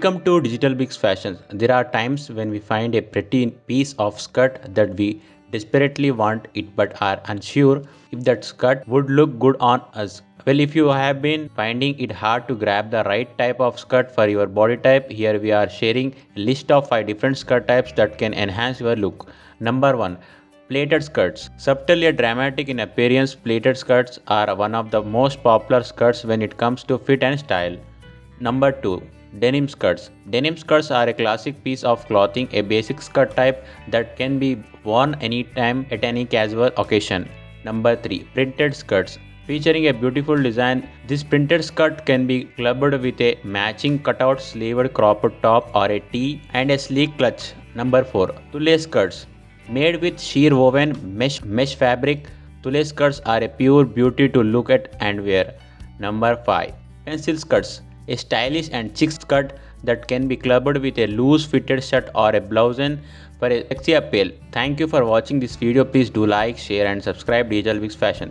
Welcome to Digital Bigs Fashions. There are times when we find a pretty piece of skirt that we desperately want it but are unsure if that skirt would look good on us. Well, if you have been finding it hard to grab the right type of skirt for your body type, here we are sharing a list of 5 different skirt types that can enhance your look. Number 1. Pleated skirts. Subtle yet dramatic in appearance, pleated skirts are one of the most popular skirts when it comes to fit and style. Number 2. Denim skirts. Denim skirts are a classic piece of clothing, a basic skirt type that can be worn anytime at any casual occasion. Number 3. Printed skirts. Featuring a beautiful design, this printed skirt can be clubbed with a matching cutout sleeved cropped top or a tee and a sleek clutch. Number 4. Tulle skirts. Made with sheer woven mesh fabric, tulle skirts are a pure beauty to look at and wear. Number 5. Pencil skirts. A stylish and chic skirt that can be clubbed with a loose fitted shirt or a blouse for a sexy appeal. Thank you for watching this video. Please do like, share and subscribe Digital Bigs Fashions.